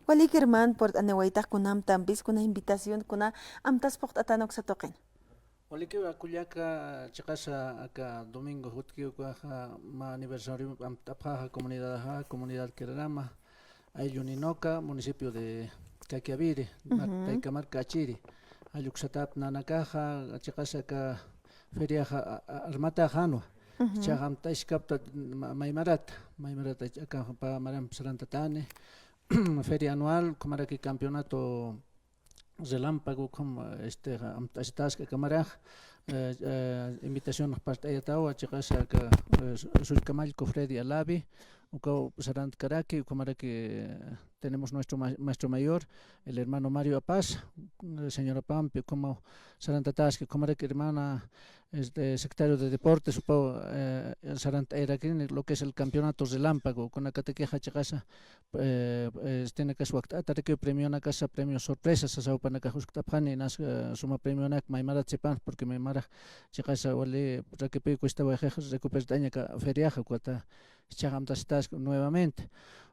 Walikirman por anewaitaj kunam tampis kuna invitación kuna amtas poqt atanok sa toqin. Oliki akullaka chaqasa aka domingo hutki ma aniversario apja comunidad Quirarama, Aylluninoca, municipio de Caquiaviri, Taycamarca Achiri, Ayuxatap Nanakaja, chaqasa ka feria armata janua. Chaqam taishkapta Maimarat aka pa maram sarantatane. Feria anual, como era que campeonato relámpago, como amtastasca camaraj, invitación para ayatao, chicas que Sulcamal Freddy Alabi, o Sarant Caraki, como era que tenemos nuestro maestro mayor, el hermano Mario Paz, señora Pampi, como Sarantatasca, como era que hermana secretario de deportes, supongo, era lo que es el campeonato relámpago, con la catequeja chicasa, tiene que su acta, que premio na casa, premio sorpresa, sa sau pana kahus tapani, nas suma premio na maimara tsepan, porque maimara chicasa wale, que pe cuesta bajejas, recupertaña ka feriaja, cuata chagam tastas nuevamente.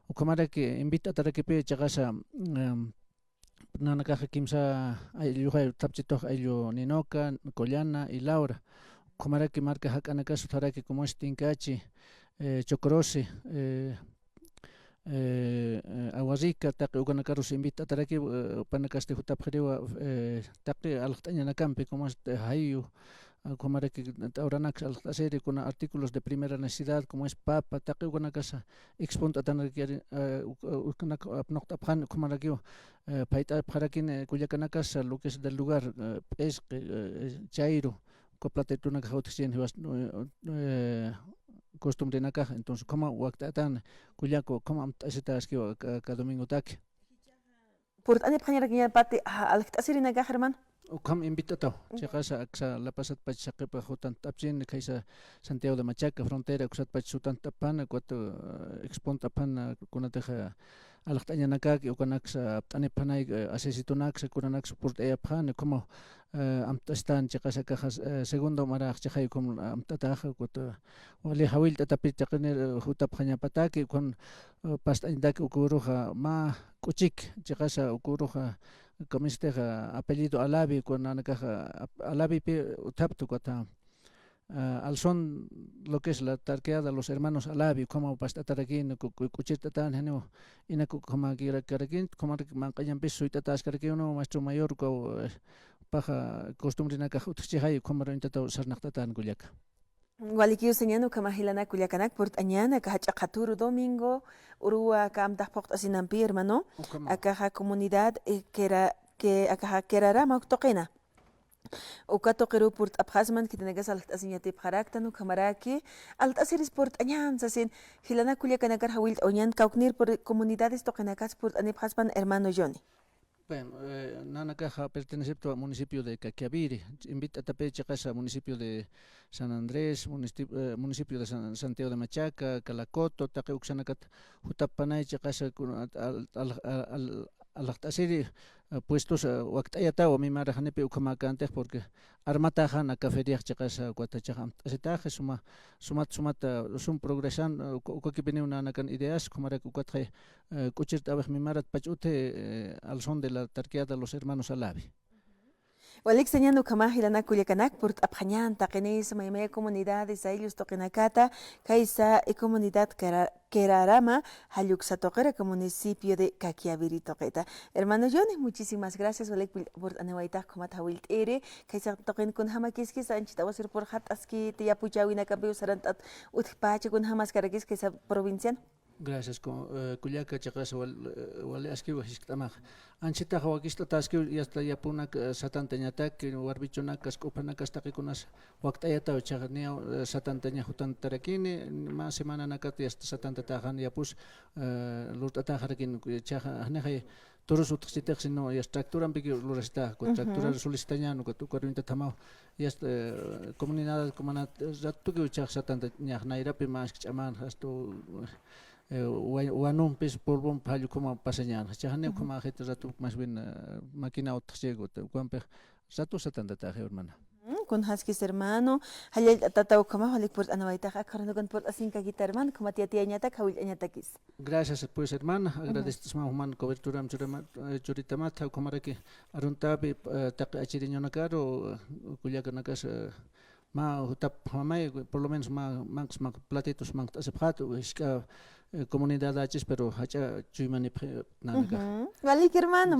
O como era que invita a que pe chagasa nana caja kimsa ayuha tapchito ayu Ninoca, Collana y Laura. Como era que marca hakana su que como estincachi, Chocorose, Aguarica, taqi uganakaros invita taraki panakaste jutapjeriwa taqi alqtaña nakampi como hayu como era que ahora la serie con artículos de primera necesidad como es papa taqi uganakasa exponta tanaki apnoctapjan como era que paita pjarakin kuyakanakasa lo que es del lugar es chairo coplatetuna kajotisien costumbre na caja, entonces como waktan kuyaco como asitas que cada domingo taque. Por ane pjanera que pati alqtasirina caja hermano. O como invitado, chicasa axa la pasat pachaque pa jotan tapchin kaisa Santiago de Machaca frontera kusat pachutan tapana cuatro exponta pana kunateja alqtaña nakaki o kanaxa ane panay asesitonax kunanax por pana como amtastan chicasa cajas segundo maraj chajay como amtataja cuatro wali hawil tatapitaqner jutapjaña pataki con pastandaki ukuruja ma kuchik chicasa ukuruja como este apellido Alabi con Alabi taptu kota al son lo que es la tarqueada los hermanos Alabi como pastatarakin kuchitatan heno inaku como karakin como manqayan piso itatas karakin uno maestro mayor ko paja costumbre na kahutchihay como intentado sarnaqtatan kullaka. Walikiyo señano kamahilana kuliakanak por añana kahachakaturu domingo urua kamtah poqt asinampi hermano akaja comunidad que akaja Quirarama toqena ukato qiru por abhasman que tenegas al asiñati pjaraktanu kamaraki alt asiris por añan sasin hilana kuliakanak hawil oñan kauknir por comunidades toqenakas por anibhasman hermano Johnny. Bueno, Nanacaja pertenece al municipio de Caquiaviri, invita a Tapechacasa, municipio de San Andrés, municipio de Santiago de Machaca, Calacoto, Taqueuxanacat, Jutapanay, Chacasa, al puestos Huactayatao, mi marajanepe Ucamacantes, porque Armatajan a Caferia Chacasa, Guatachajam, Asetaje, sumata, sum progresan, Coquipene una ideas, como era Cuatre, Cuchit Abaj Mimarat Pachute, al son de la tarqueada los hermanos Alabi. Walik señando kamahilana kuliakanak por abhañan taqenis maymaya comunidades ellos toqenacata kaisa y comunidad Quirarama Hayuxa toqera municipio de Caquiaviri toqueta. Hermano Johnny, muchísimas gracias Walik por anewaita como tawil ere kaisa toquen con hamakiskis anchita wasir por hataski tia puchawina cambio sarantat utpache con hamas karakis kaisa provinciano. Gracias, Culiaca, Chacas, Wale Askiwa, Histamaj. Anchita, Hawakista Taski, y hasta Yapunak, Satantañatak, Warbichonakas, Copanacas, Taquikunas, Huactayata, Chaganea, Satantaña, Jutan Tarakini, más semana Nakati, hasta Satantatajan, Yapus, Lurtatajakin, Chajaneja, todos sus titex, sino y extracturan pique Luresta, contractura solistañano, que tu corriente tamao, y hasta comunidad, como Zatuki, Satantaña, Nairapi, más chaman, hasta wanum pes polvon palio como pasañana chahane como gente rato más bien máquina otxego te guampe rato satanda ta hermana con Haskis hermano, Halil Tatau Kama, Halik por Anawaita, Karanagan por Asinka hermano, como tía Añata, Kawil Añatakis. Gracias pues hermana, agradecemos más human cobertura churitamata como que aruntabi tak achiriño caro cuyaca nakas ma tap mamay por lo menos max platitos mang aceptado es que comunidad achis pero hacha chuimani nanaga. Vale, hermano.